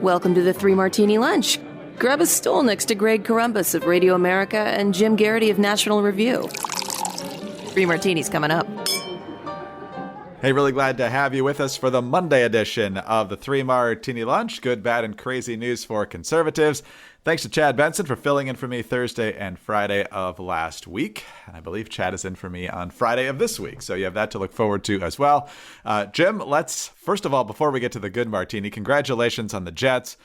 Welcome to the Three Martini Lunch. Grab a stool next to Greg Columbus of Radio America and Jim Garrity of National Review. Three Martinis coming up. Hey, really glad to have you with us for the Monday edition of the Three Martini Lunch. Good, bad, and crazy news for conservatives. Thanks to Chad Benson for filling in for me Thursday and Friday of last week. And I believe Chad is in for me on Friday of this week, so you have that to look forward to as well. Jim, let's, first of all, before we get to the good martini, congratulations on the Jets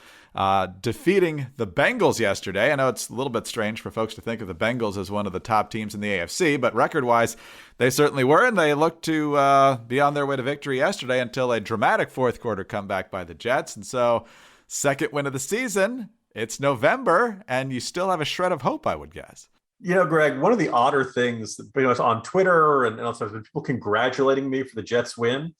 defeating the Bengals yesterday. I know it's a little bit strange for folks to think of the Bengals as one of the top teams in the AFC, but record-wise, they certainly were, and they looked to be on their way to victory yesterday until a dramatic fourth quarter comeback by the Jets. And so, second win of the season. It's November, and you still have a shred of hope, I would guess. You know, Greg, one of the odder things, on Twitter and also people congratulating me for the Jets win,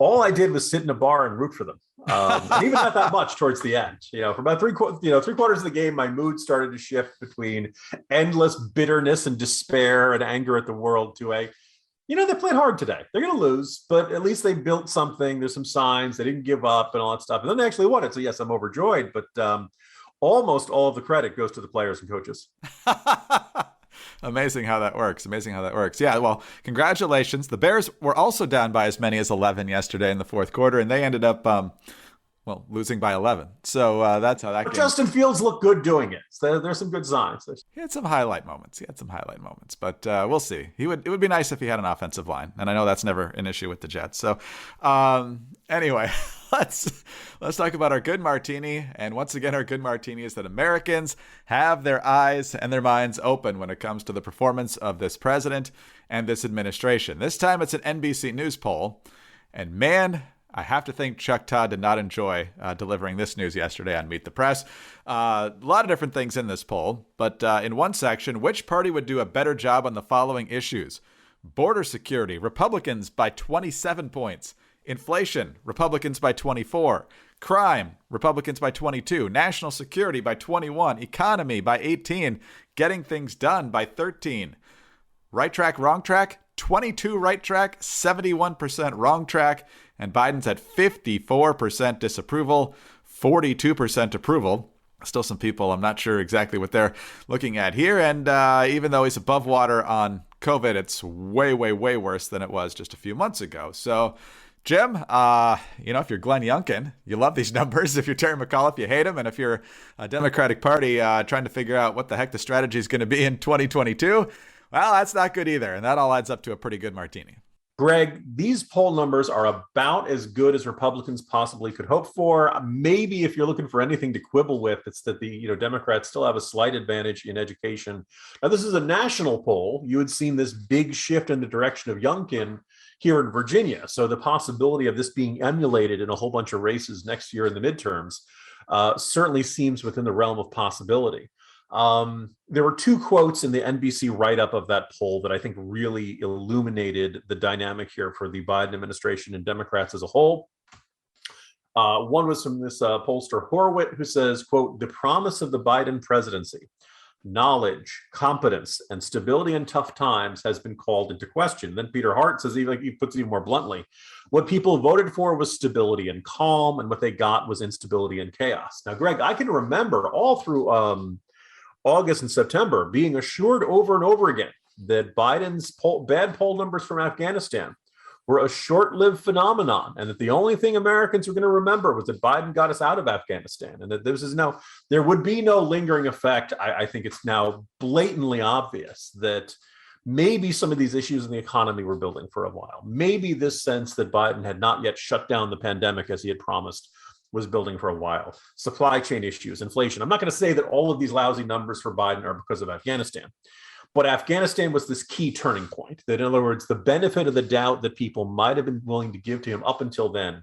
all I did was sit in a bar and root for them. And even not that much towards the end. For about three quarters of the game, my mood started to shift between endless bitterness and despair and anger at the world to they played hard today. They're going to lose, but at least they built something. There's some signs. They didn't give up and all that stuff. And then they actually won it. So yes, I'm overjoyed, but almost all of the credit goes to the players and coaches. Amazing how that works. Yeah, well, congratulations. The Bears were also down by as many as 11 yesterday in the fourth quarter, and they ended up, losing by 11. So that's how that game. Justin Fields looked good doing it. So there's some good signs. He had some highlight moments. But we'll see. It would be nice if he had an offensive line, and I know that's never an issue with the Jets. So anyway, let's talk about our good martini. And once again, our good martini is that Americans have their eyes and their minds open when it comes to the performance of this president and this administration. This time it's an NBC News poll, and man, I have to think Chuck Todd did not enjoy delivering this news yesterday on Meet the Press. A lot of different things in this poll, but in one section, which party would do a better job on the following issues? Border security, Republicans by 27 points. Inflation, Republicans by 24. Crime, Republicans by 22. National security by 21. Economy by 18. Getting things done by 13. Right track, wrong track, 22 right track, 71% wrong track. And Biden's at 54% disapproval, 42% approval. Still some people, I'm not sure exactly what they're looking at here. And even though he's above water on COVID, it's way, way, way worse than it was just a few months ago. So, Jim, if you're Glenn Youngkin, you love these numbers. If you're Terry McAuliffe, you hate them. And if you're a Democratic Party trying to figure out what the heck the strategy is going to be in 2022, well, that's not good either. And that all adds up to a pretty good martini. Greg, these poll numbers are about as good as Republicans possibly could hope for. Maybe if you're looking for anything to quibble with, it's that the Democrats still have a slight advantage in education. Now, this is a national poll. You had seen this big shift in the direction of Youngkin here in Virginia. So the possibility of this being emulated in a whole bunch of races next year in the midterms certainly seems within the realm of possibility. There were two quotes in the NBC write-up of that poll that I think really illuminated the dynamic here for the Biden administration and Democrats as a whole. One was from this pollster Horwitz, who says, quote, "The promise of the Biden presidency, knowledge, competence, and stability in tough times has been called into question." Then Peter Hart says, he puts it even more bluntly, what people voted for was stability and calm, and what they got was instability and chaos. Now, Greg, I can remember all through August and September being assured over and over again that Biden's bad poll numbers from Afghanistan were a short-lived phenomenon, and that the only thing Americans were going to remember was that Biden got us out of Afghanistan, and that there would be no lingering effect. I think it's now blatantly obvious that maybe some of these issues in the economy were building for a while. Maybe this sense that Biden had not yet shut down the pandemic as he had promised was building for a while. Supply chain issues, inflation. I'm not going to say that all of these lousy numbers for Biden are because of Afghanistan, but Afghanistan was this key turning point. That, in other words, the benefit of the doubt that people might have been willing to give to him up until then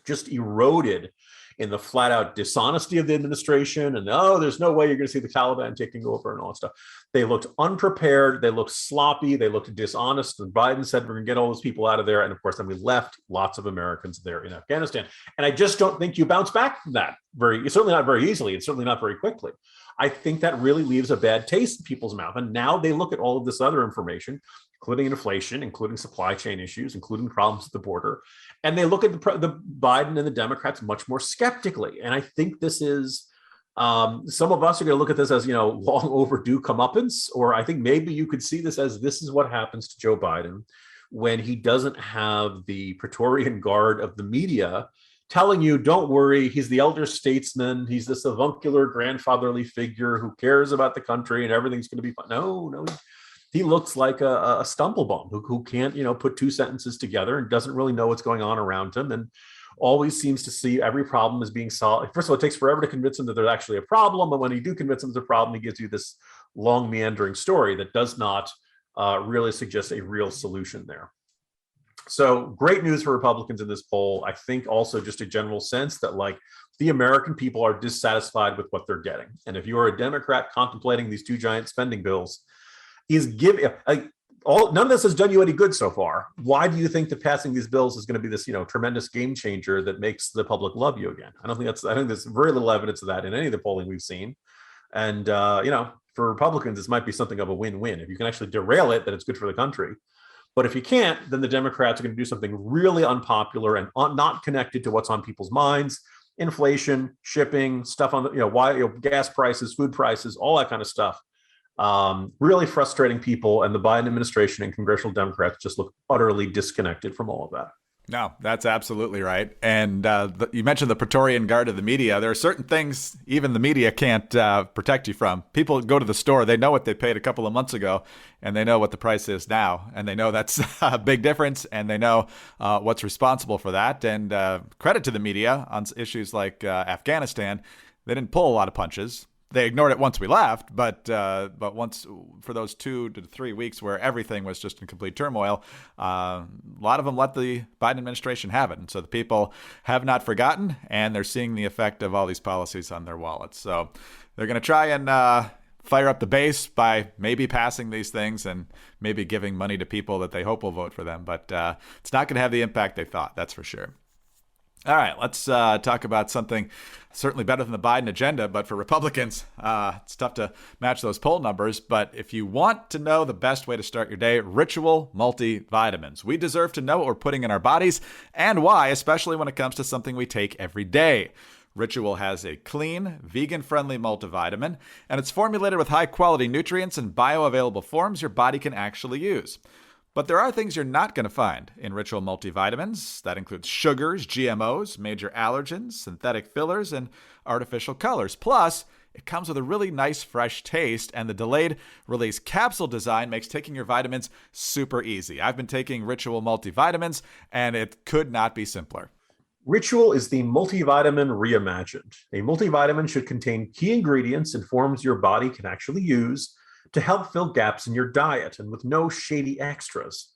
just eroded in the flat out dishonesty of the administration. And there's no way you're going to see the Taliban taking over and all that stuff. They looked unprepared. They looked sloppy. They looked dishonest. And Biden said, we're going to get all those people out of there. And of course, then we left lots of Americans there in Afghanistan. And I just don't think you bounce back from that certainly not very easily. And certainly not very quickly. I think that really leaves a bad taste in people's mouth. And now they look at all of this other information, including inflation, including supply chain issues, including problems at the border. And they look at the Biden and the Democrats much more skeptically. And I think this is, some of us are going to look at this as, long overdue comeuppance, or I think maybe you could see this as this is what happens to Joe Biden when he doesn't have the Praetorian Guard of the media telling you, don't worry, he's the elder statesman, he's this avuncular grandfatherly figure who cares about the country and everything's going to be fine. No, he looks like a stumblebum who can't, put two sentences together and doesn't really know what's going on around him, and always seems to see every problem as being solved. First of all, it takes forever to convince him that there's actually a problem, and when you do convince him there's a problem, he gives you this long meandering story that does not really suggest a real solution there. So great news for Republicans in this poll. I think also just a general sense that the American people are dissatisfied with what they're getting. And if you are a Democrat contemplating these two giant spending bills, none of this has done you any good so far. Why do you think that passing these bills is going to be this, tremendous game changer that makes the public love you again? I think there's very little evidence of that in any of the polling we've seen. And, for Republicans, this might be something of a win-win. If you can actually derail it, then it's good for the country. But if you can't, then the Democrats are going to do something really unpopular and not connected to what's on people's minds: inflation, shipping, stuff on the, gas prices, food prices, all that kind of stuff. Really frustrating people, and the Biden administration and congressional Democrats just look utterly disconnected from all of that. No, that's absolutely right. And you mentioned the Praetorian Guard of the media. There are certain things even the media can't protect you from. People go to the store, they know what they paid a couple of months ago, and they know what the price is now. And they know that's a big difference, and they know what's responsible for that. And credit to the media on issues like Afghanistan. They didn't pull a lot of punches. They ignored it once we left, but once for those 2 to 3 weeks where everything was just in complete turmoil, a lot of them let the Biden administration have it. And so the people have not forgotten, and they're seeing the effect of all these policies on their wallets. So they're going to try and fire up the base by maybe passing these things and maybe giving money to people that they hope will vote for them. But it's not going to have the impact they thought, that's for sure. All right, let's talk about something certainly better than the Biden agenda, but for Republicans, it's tough to match those poll numbers. But if you want to know the best way to start your day, Ritual multivitamins. We deserve to know what we're putting in our bodies and why, especially when it comes to something we take every day. Ritual has a clean, vegan-friendly multivitamin, and it's formulated with high-quality nutrients in bioavailable forms your body can actually use. But there are things you're not going to find in Ritual multivitamins. That includes sugars, GMOs, major allergens, synthetic fillers, and artificial colors. Plus, it comes with a really nice fresh taste, and the delayed release capsule design makes taking your vitamins super easy. I've been taking Ritual multivitamins, and it could not be simpler. Ritual is the multivitamin reimagined. A multivitamin should contain key ingredients and forms your body can actually use to help fill gaps in your diet, and with no shady extras.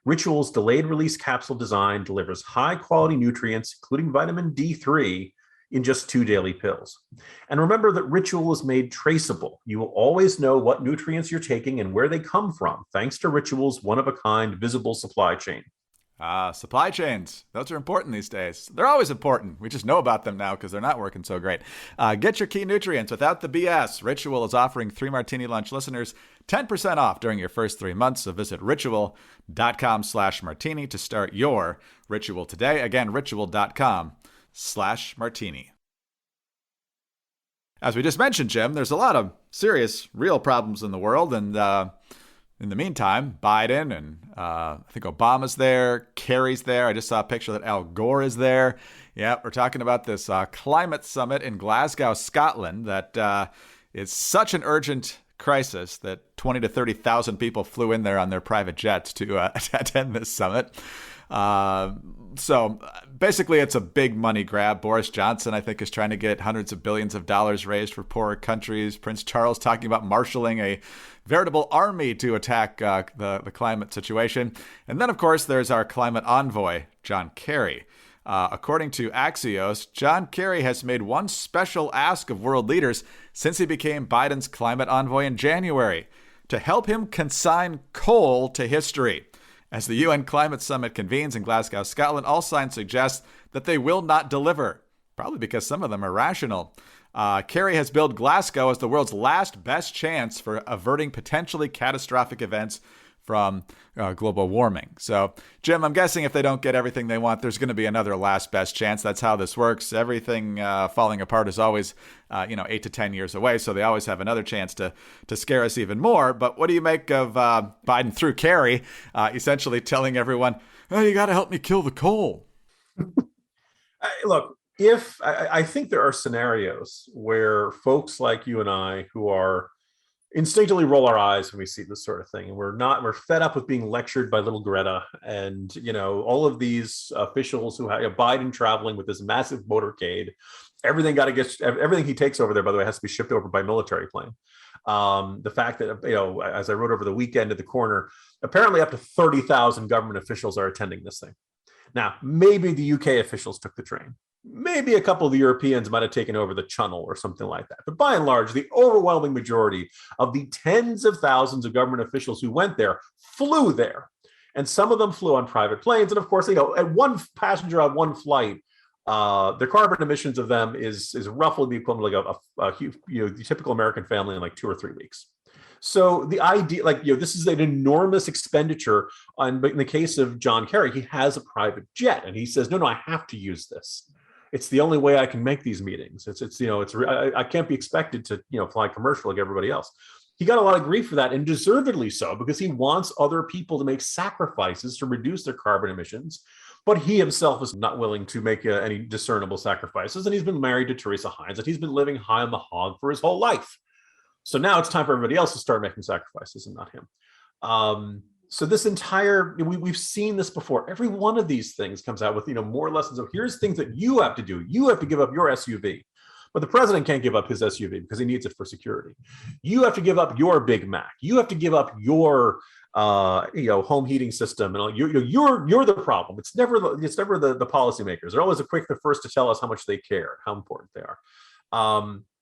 Ritual's delayed release capsule design delivers high quality nutrients, including vitamin D3, in just 2 daily pills. And remember that Ritual is made traceable. You will always know what nutrients you're taking and where they come from, thanks to Ritual's one-of-a-kind visible supply chain. Supply chains. Those are important these days. They're always important. We just know about them now because they're not working so great. Get your key nutrients without the BS. Ritual is offering 3 Martini Lunch listeners 10% off during your first 3 months. So visit ritual.com/martini to start your ritual today. Again, ritual.com/martini. As we just mentioned, Jim, there's a lot of serious, real problems in the world. And in the meantime, Biden and I think Obama's there, Kerry's there. I just saw a picture that Al Gore is there. Yeah, we're talking about this climate summit in Glasgow, Scotland, that is such an urgent crisis that 20 to 30,000 people flew in there on their private jets to attend this summit. So basically, it's a big money grab. Boris Johnson, I think, is trying to get hundreds of billions of dollars raised for poorer countries. Prince Charles talking about marshaling a veritable army to attack the climate situation. And then, of course, there's our climate envoy, John Kerry. According to Axios, John Kerry has made one special ask of world leaders since he became Biden's climate envoy in January: to help him consign coal to history. As the UN Climate Summit convenes in Glasgow, Scotland, all signs suggest that they will not deliver, probably because some of them are rational. Kerry has billed Glasgow as the world's last best chance for averting potentially catastrophic events from global warming. So, Jim, I'm guessing if they don't get everything they want, there's going to be another last best chance. That's how this works. Everything falling apart is always, 8 to 10 years away. So they always have another chance to scare us even more. But what do you make of Biden through Kerry essentially telling everyone, oh, you got to help me kill the coal? Look, I think there are scenarios where folks like you and I who are instinctively roll our eyes when we see this sort of thing, and we're fed up with being lectured by little Greta and all of these officials who have Biden traveling with this massive motorcade. Everything he takes over there, by the way, has to be shipped over by military plane. The fact that as I wrote over the weekend at the corner, apparently up to 30,000 government officials are attending this thing. Now, maybe the UK officials took the train. Maybe a couple of the Europeans might have taken over the Channel or something like that. But by and large, the overwhelming majority of the tens of thousands of government officials who went there flew there. And some of them flew on private planes. And of course, at one passenger on one flight, the carbon emissions of them is roughly the equivalent of the typical American family in like 2 or 3 weeks. So the idea, this is an enormous expenditure. But in the case of John Kerry, he has a private jet, and he says, no, I have to use this. It's the only way I can make these meetings. I can't be expected to fly commercial like everybody else. He got a lot of grief for that, and deservedly so, because he wants other people to make sacrifices to reduce their carbon emissions. But he himself is not willing to make any discernible sacrifices. And he's been married to Teresa Heinz, and he's been living high on the hog for his whole life. So now it's time for everybody else to start making sacrifices and not him. So this we've seen this before. Every one of these things comes out with, more lessons of here's things that you have to do. You have to give up your SUV. But the president can't give up his SUV because he needs it for security. You have to give up your Big Mac. You have to give up your home heating system, and you're the problem. It's never the policymakers. They're always the first to tell us how much they care, how important they are.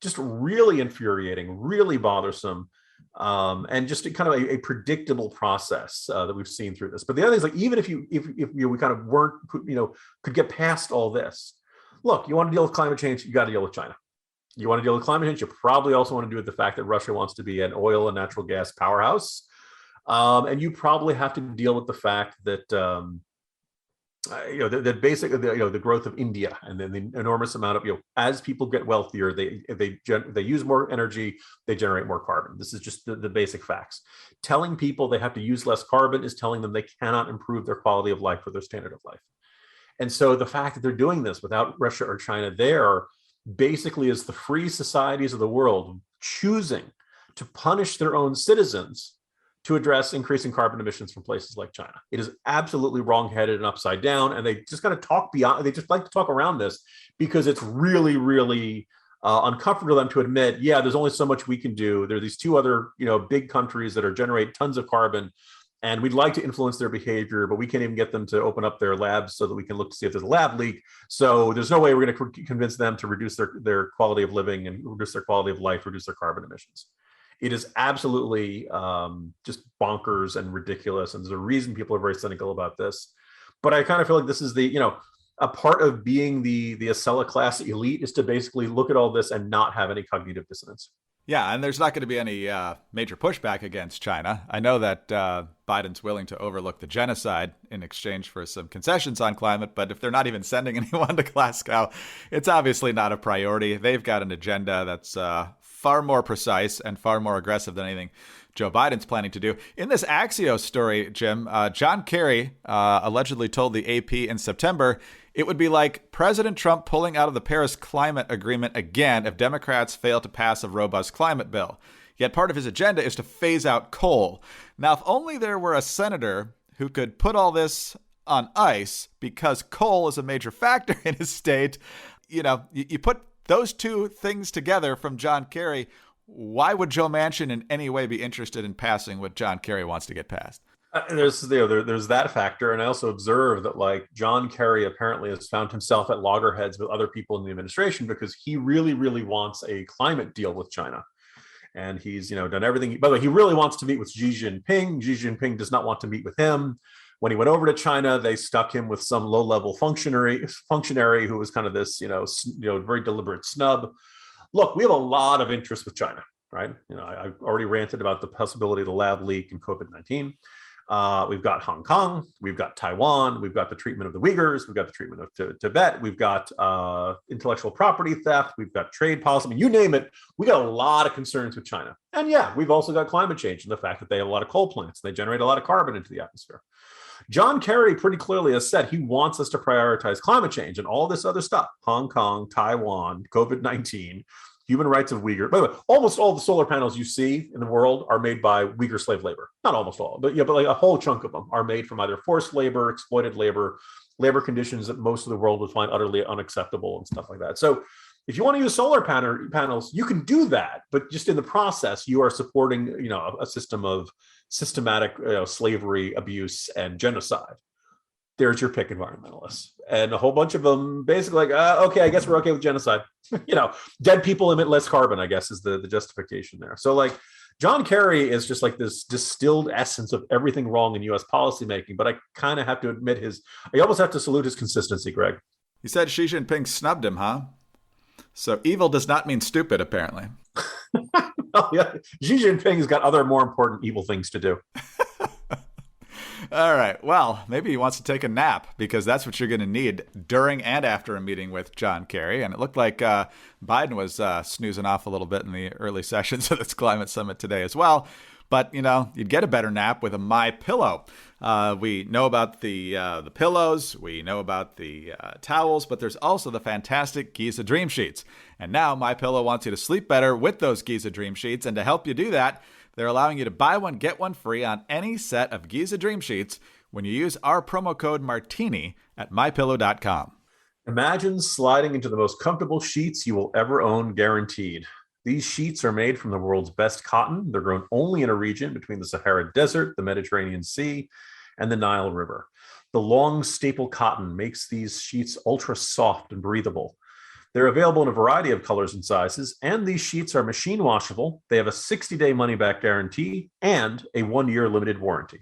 Just really infuriating, really bothersome, and just kind of a predictable process that we've seen through this. But the other thing is, even if we kind of weren't could get past all this. Look, you want to deal with climate change, you got to deal with China. You want to deal with climate change, you probably also want to deal with the fact that Russia wants to be an oil and natural gas powerhouse. And you probably have to deal with the fact that that basically the growth of India, and then the enormous amount of as people get wealthier, they use more energy, they generate more carbon. This is just the basic facts. Telling people they have to use less carbon is telling them they cannot improve their quality of life or their standard of life. And so the fact that they're doing this without Russia or China there basically is the free societies of the world choosing to punish their own citizens to address increasing carbon emissions from places like China. It is absolutely wrongheaded and upside down, and they just kind of talk beyond. They just like to talk around this because it's really, really uncomfortable for them to admit, yeah, there's only so much we can do. There are these two other, big countries that generate tons of carbon, and we'd like to influence their behavior, but we can't even get them to open up their labs so that we can look to see if there's a lab leak. So there's no way we're going to convince them to reduce their quality of living and reduce their quality of life, reduce their carbon emissions. It is absolutely just bonkers and ridiculous. And there's a reason people are very cynical about this. But I kind of feel like this is a part of being the Acela class elite is to basically look at all this and not have any cognitive dissonance. Yeah, and there's not going to be any major pushback against China. I know that Biden's willing to overlook the genocide in exchange for some concessions on climate, but if they're not even sending anyone to Glasgow, it's obviously not a priority. They've got an agenda that's far more precise and far more aggressive than anything Joe Biden's planning to do. In this Axios story, Jim, John Kerry allegedly told the AP in September it would be like President Trump pulling out of the Paris Climate Agreement again if Democrats fail to pass a robust climate bill. Yet part of his agenda is to phase out coal. Now, if only there were a senator who could put all this on ice, because coal is a major factor in his state. You put those two things together from John Kerry. Why would Joe Manchin in any way be interested in passing what John Kerry wants to get passed? There's that factor, and I also observe that John Kerry apparently has found himself at loggerheads with other people in the administration because he really, really wants a climate deal with China, and he's done everything. By the way, he really wants to meet with Xi Jinping. Xi Jinping does not want to meet with him. When he went over to China, they stuck him with some low-level functionary who was kind of this very deliberate snub. Look, we have a lot of interest with China, right? I already ranted about the possibility of the lab leak and COVID-19. We've got Hong Kong, we've got Taiwan, we've got the treatment of the Uyghurs, we've got the treatment of Tibet, we've got intellectual property theft, we've got trade policy. I mean, you name it, we got a lot of concerns with China. And yeah, we've also got climate change and the fact that they have a lot of coal plants. They generate a lot of carbon into the atmosphere. John Kerry pretty clearly has said he wants us to prioritize climate change and all this other stuff. Hong Kong, Taiwan, COVID-19, human rights of Uyghur. By the way, almost all the solar panels you see in the world are made by Uyghur slave labor. Not almost all, but yeah, but like a whole chunk of them are made from either forced labor, exploited labor, labor conditions that most of the world would find utterly unacceptable and stuff like that. So if you want to use solar panels, you can do that, but just in the process, you are supporting, a system of systematic slavery, abuse, and genocide. There's your pick environmentalists, and a whole bunch of them basically like, okay, I guess we're okay with genocide. Dead people emit less carbon, I guess, is the justification there. So like John Kerry is just like this distilled essence of everything wrong in U.S. policymaking, but I kind of have to admit I almost have to salute his consistency, Greg. You said Xi Jinping snubbed him, huh? So evil does not mean stupid, apparently. Oh, yeah. Xi Jinping's got other more important evil things to do. All right. Well, maybe he wants to take a nap, because that's what you're going to need during and after a meeting with John Kerry. And it looked like Biden was snoozing off a little bit in the early sessions of this climate summit today as well. But, you'd get a better nap with a MyPillow. We know about the pillows. We know about the towels. But there's also the fantastic Giza Dream Sheets. And now MyPillow wants you to sleep better with those Giza Dream Sheets. And to help you do that, they're allowing you to buy one, get one free on any set of Giza Dream Sheets when you use our promo code Martini at MyPillow.com. Imagine sliding into the most comfortable sheets you will ever own, guaranteed. These sheets are made from the world's best cotton. They're grown only in a region between the Sahara Desert, the Mediterranean Sea, and the Nile River. The long staple cotton makes these sheets ultra soft and breathable. They're available in a variety of colors and sizes, and these sheets are machine washable. They have a 60-day money-back guarantee and a 1-year limited warranty.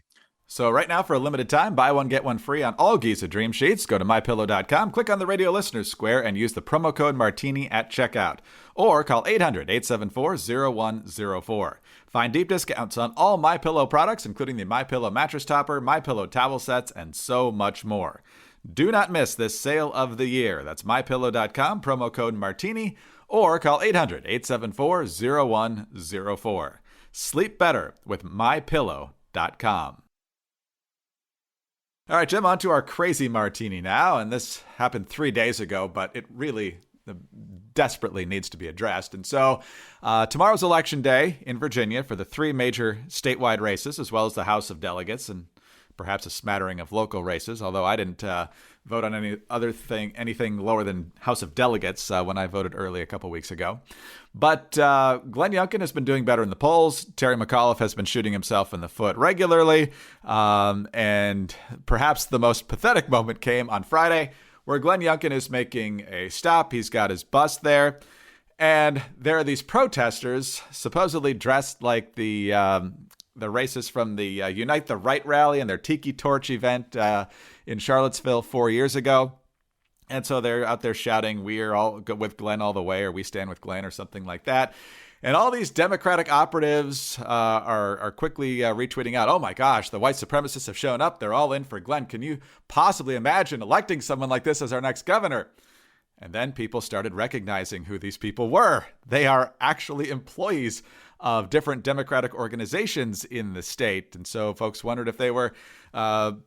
So right now, for a limited time, buy one, get one free on all Giza Dream Sheets. Go to MyPillow.com, click on the radio listeners square, and use the promo code Martini at checkout. Or call 800-874-0104. Find deep discounts on all MyPillow products, including the MyPillow mattress topper, MyPillow towel sets, and so much more. Do not miss this sale of the year. That's MyPillow.com, promo code Martini, or call 800-874-0104. Sleep better with MyPillow.com. All right, Jim, on to our crazy martini now. And this happened 3 days ago, but it really desperately needs to be addressed. And so tomorrow's election day in Virginia for the 3 major statewide races, as well as the House of Delegates and perhaps a smattering of local races, although I didn't vote on anything lower than House of Delegates when I voted early a couple weeks ago. But Glenn Youngkin has been doing better in the polls. Terry McAuliffe has been shooting himself in the foot regularly. And perhaps the most pathetic moment came on Friday, where Glenn Youngkin is making a stop. He's got his bus there. And there are these protesters supposedly dressed like the racists from the Unite the Right rally and their Tiki Torch event in Charlottesville 4 years ago. And so they're out there shouting, "We are all with Glenn all the way," or "We stand with Glenn," or something like that. And all these Democratic operatives are quickly retweeting out, "Oh my gosh, the white supremacists have shown up. They're all in for Glenn. Can you possibly imagine electing someone like this as our next governor?" And then people started recognizing who these people were. They are actually employees of different Democratic organizations in the state. And so folks wondered if they were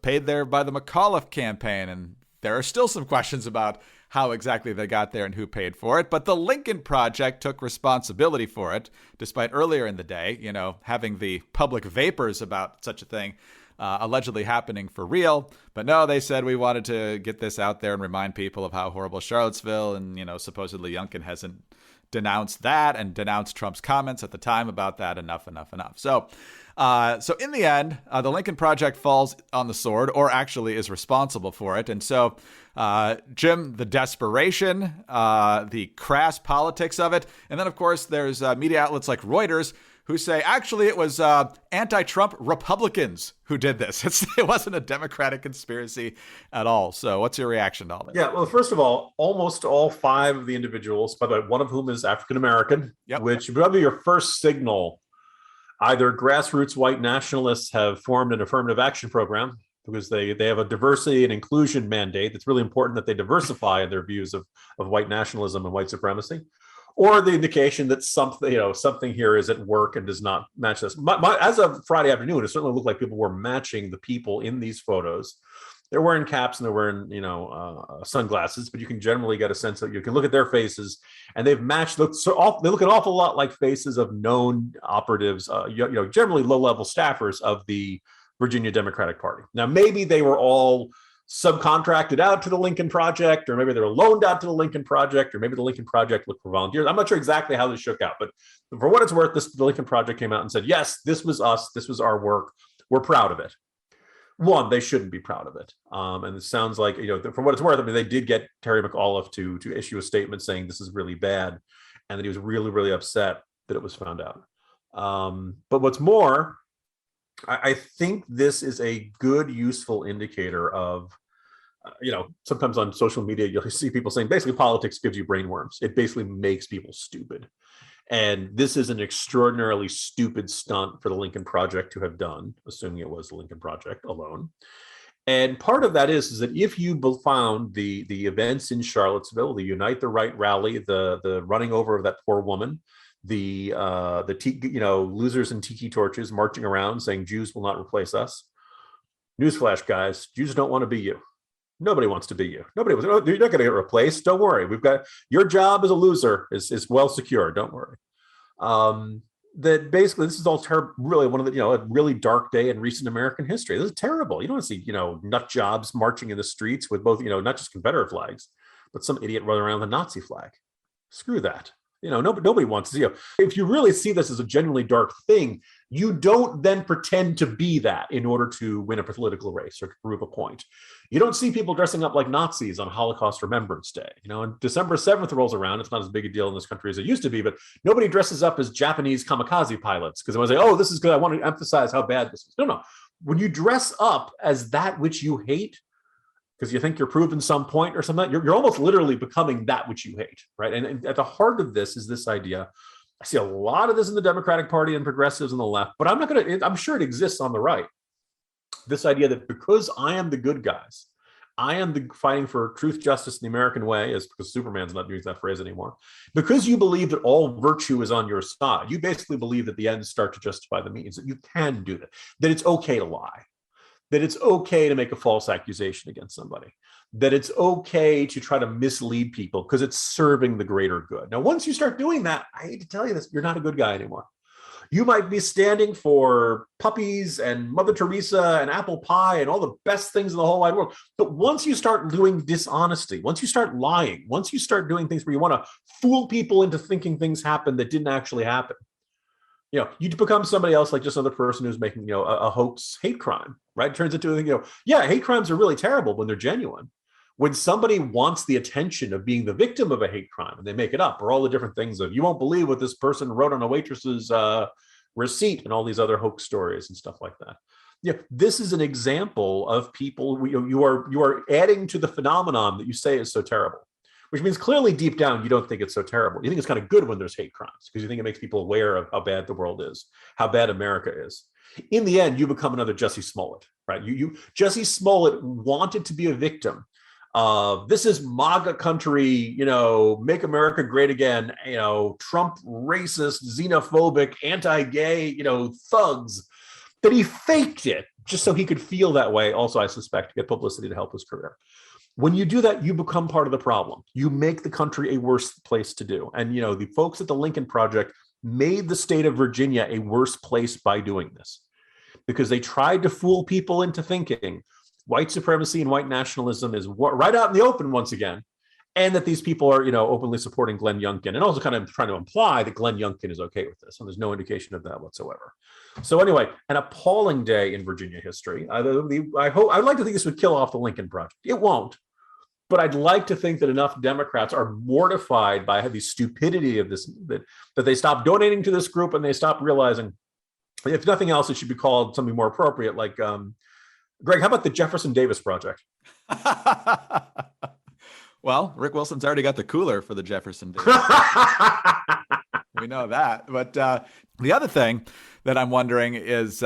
paid there by the McAuliffe campaign. And there are still some questions about how exactly they got there and who paid for it. But the Lincoln Project took responsibility for it, despite earlier in the day, having the public vapors about such a thing allegedly happening for real. But no, they said, we wanted to get this out there and remind people of how horrible Charlottesville, and, supposedly Youngkin hasn't denounced that and denounced Trump's comments at the time about that. Enough. So in the end, the Lincoln Project falls on the sword, or actually is responsible for it. And so, Jim, the desperation, the crass politics of it. And then, of course, there's media outlets like Reuters who say, actually, it was anti-Trump Republicans who did this. It wasn't a Democratic conspiracy at all. So what's your reaction to all that? Yeah, well, first of all, almost all 5 of the individuals, by the way, one of whom is African-American, Yep. which would be your first signal Either grassroots white nationalists have formed an affirmative action program because they have a diversity and inclusion mandate that's really important that they diversify in their views of white nationalism and white supremacy, or the indication that something here is at work and does not match this. As of Friday afternoon, it certainly looked like people were matching the people in these photos. They're wearing caps and they're wearing, sunglasses, but you can generally get a sense that you can look at their faces, and they've matched. They look an awful lot like faces of known operatives, generally low-level staffers of the Virginia Democratic Party. Now, maybe they were all subcontracted out to the Lincoln Project, or maybe they were loaned out to the Lincoln Project, or maybe the Lincoln Project looked for volunteers. I'm not sure exactly how this shook out, but for what it's worth, the Lincoln Project came out and said, yes, this was us. This was our work. We're proud of it. One, they shouldn't be proud of it. And it sounds like, for what it's worth, I mean, they did get Terry McAuliffe to issue a statement saying this is really bad, and that he was really, really upset that it was found out. But what's more, I think this is a good, useful indicator of, sometimes on social media, you'll see people saying basically politics gives you brainworms. It basically makes people stupid. And this is an extraordinarily stupid stunt for the Lincoln Project to have done, assuming it was the Lincoln Project alone. And part of that is that if you found the events in Charlottesville, the Unite the Right rally, the running over of that poor woman, the losers in tiki torches marching around saying Jews will not replace us. Newsflash, guys, Jews don't want to be you. Nobody wants to be you. Nobody was. Oh, you're not going to get replaced. Don't worry. We've got your job as a loser is well secure. Don't worry. That basically this is all terrible. Really, one of the a really dark day in recent American history. This is terrible. You don't want to see nut jobs marching in the streets with both not just Confederate flags, but some idiot running around with a Nazi flag. Screw that. Nobody wants to see. If you really see this as a genuinely dark thing, you don't then pretend to be that in order to win a political race or to prove a point. You don't see people dressing up like Nazis on Holocaust Remembrance Day. And December 7th rolls around. It's not as big a deal in this country as it used to be, but nobody dresses up as Japanese kamikaze pilots because they want to say, oh, this is good. I want to emphasize how bad this is. No. When you dress up as that which you hate, because you think you're proving some point or something, you're almost literally becoming that which you hate, right? And at the heart of this is this idea. I see a lot of this in the Democratic Party and progressives on the left, but I'm sure it exists on the right. This idea that because I am the good guys, I am the fighting for truth, justice, and the American way, because Superman's not using that phrase anymore. Because you believe that all virtue is on your side, you basically believe that the ends start to justify the means, that you can do that it's okay to lie, that it's okay to make a false accusation against somebody, that it's okay to try to mislead people because it's serving the greater good. Now, once you start doing that, I hate to tell you this, you're not a good guy anymore. You might be standing for puppies and Mother Teresa and apple pie and all the best things in the whole wide world. But once you start doing dishonesty, once you start lying, once you start doing things where you want to fool people into thinking things happen that didn't actually happen, you become somebody else, like just another person who's making, a hoax hate crime, right? It turns into, hate crimes are really terrible when they're genuine. When somebody wants the attention of being the victim of a hate crime and they make it up, or all the different things of, you won't believe what this person wrote on a waitress's receipt and all these other hoax stories and stuff like that. This is an example of people, you are adding to the phenomenon that you say is so terrible. Which means clearly deep down, you don't think it's so terrible. You think it's kind of good when there's hate crimes because you think it makes people aware of how bad the world is, how bad America is. In the end, you become another Jussie Smollett, right? Jussie Smollett wanted to be a victim of this is MAGA country, make America great again, Trump racist, xenophobic, anti-gay, thugs, that he faked it just so he could feel that way. Also, I suspect, to get publicity to help his career. When you do that, you become part of the problem. You make the country a worse place to do. And, the folks at the Lincoln Project made the state of Virginia a worse place by doing this because they tried to fool people into thinking white supremacy and white nationalism is right out in the open once again, and that these people are, openly supporting Glenn Youngkin, and also kind of trying to imply that Glenn Youngkin is okay with this. And there's no indication of that whatsoever. So anyway, an appalling day in Virginia history. I'd like to think this would kill off the Lincoln Project. It won't. But I'd like to think that enough Democrats are mortified by the stupidity of this, that they stop donating to this group and they stop realizing, if nothing else, it should be called something more appropriate. Like, Greg, how about the Jefferson Davis Project? Well, Rick Wilson's already got the cooler for the Jefferson Davis. We know that. But the other thing that I'm wondering is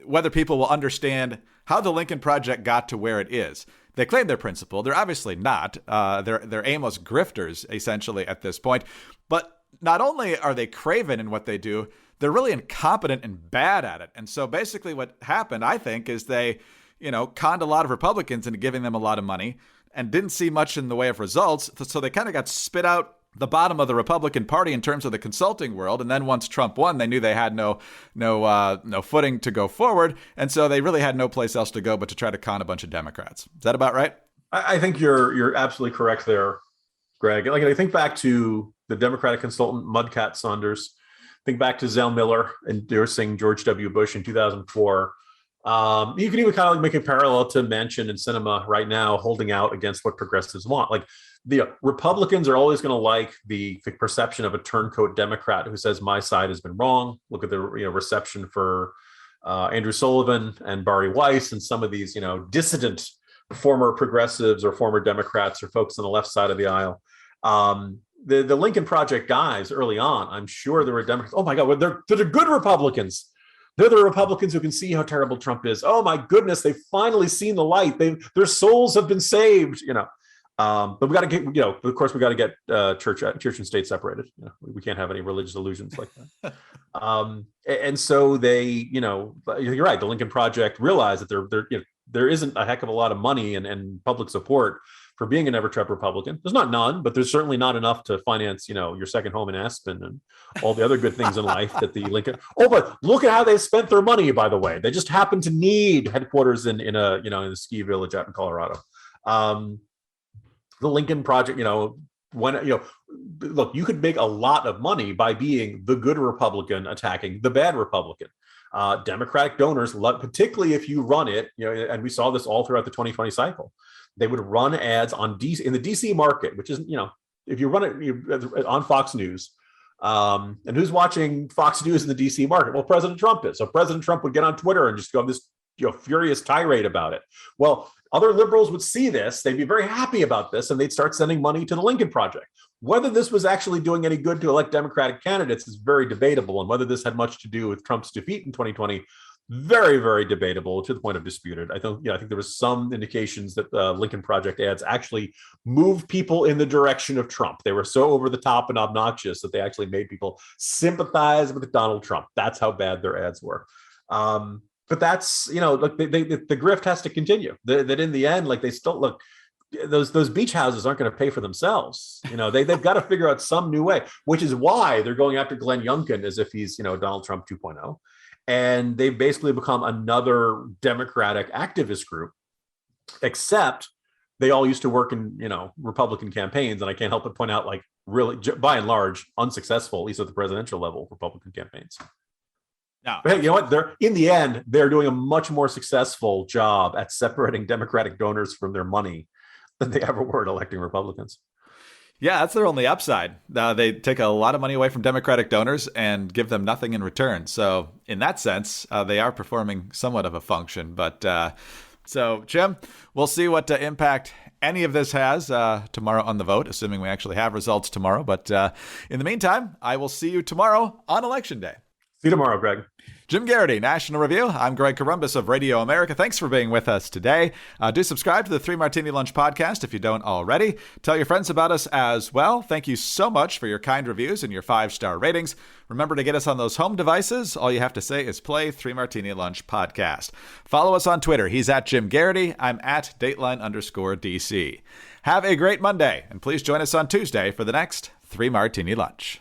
whether people will understand how the Lincoln Project got to where it is. They claim they're principled. They're obviously not. They're aimless grifters, essentially, at this point. But not only are they craven in what they do, they're really incompetent and bad at it. And so basically what happened, I think, is they, conned a lot of Republicans into giving them a lot of money and didn't see much in the way of results. So they kind of got spit out the bottom of the Republican Party in terms of the consulting world. And then once Trump won, they knew they had no footing to go forward. And so they really had no place else to go but to try to con a bunch of Democrats. Is that about right? I think you're absolutely correct there, Greg. Like, I think back to the Democratic consultant Mudcat Saunders. Think back to Zell Miller endorsing George W. Bush in 2004. You can even kind of make a parallel to Manchin and Sinema right now, holding out against what progressives want. Like, the Republicans are always going to like the perception of a turncoat Democrat who says my side has been wrong. Look at the reception for Andrew Sullivan and Bari Weiss and some of these dissident former progressives or former Democrats or folks on the left side of the aisle. The Lincoln Project guys early on, I'm sure there were Democrats. Oh my God, they're good Republicans. They're the Republicans who can see how terrible Trump is. Oh my goodness, they've finally seen the light. Their souls have been saved. But we got to get, of course, we got to get church and state separated. We can't have any religious illusions like that. And so they, you're right. The Lincoln Project realized that there isn't a heck of a lot of money and public support for being a Never Trump Republican. There's not none, but there's certainly not enough to finance, your second home in Aspen and all the other good things in life that the Lincoln. Oh, but look at how they spent their money, by the way. They just happen to need headquarters in a ski village out in Colorado. The Lincoln Project, look, you could make a lot of money by being the good Republican attacking the bad Republican. Democratic donors, particularly if you run it, and we saw this all throughout the 2020 cycle. They would run ads in the DC market, which is, if you run it on Fox News, and who's watching Fox News in the DC market? Well, President Trump is. So President Trump would get on Twitter and just go on this furious tirade about it. Well, other liberals would see this, they'd be very happy about this, and they'd start sending money to the Lincoln Project. Whether this was actually doing any good to elect Democratic candidates is very debatable, and whether this had much to do with Trump's defeat in 2020, very, very debatable, to the point of disputed. I think there was some indications that Lincoln Project ads actually moved people in the direction of Trump. They were so over the top and obnoxious that they actually made people sympathize with Donald Trump. That's how bad their ads were. But that's, look, the grift has to continue. That in the end, like, they still look, those beach houses aren't going to pay for themselves. They've got to figure out some new way, which is why they're going after Glenn Youngkin as if he's, Donald Trump 2.0. And they've basically become another Democratic activist group, except they all used to work in, Republican campaigns. And I can't help but point out, like, really, by and large, unsuccessful, at least at the presidential level, Republican campaigns. No. But hey, you know what? They're doing a much more successful job at separating Democratic donors from their money than they ever were at electing Republicans. Yeah, that's their only upside. They take a lot of money away from Democratic donors and give them nothing in return. So in that sense, they are performing somewhat of a function. But so, Jim, we'll see what impact any of this has tomorrow on the vote, assuming we actually have results tomorrow. But in the meantime, I will see you tomorrow on Election Day. See you tomorrow, Greg. Jim Garrity, National Review. I'm Greg Corombos of Radio America. Thanks for being with us today. Do subscribe to the 3 Martini Lunch podcast if you don't already. Tell your friends about us as well. Thank you so much for your kind reviews and your 5-star ratings. Remember to get us on those home devices. All you have to say is play 3 Martini Lunch podcast. Follow us on Twitter. He's at Jim Garrity. I'm at Dateline_DC. Have a great Monday, and please join us on Tuesday for the next 3 Martini Lunch.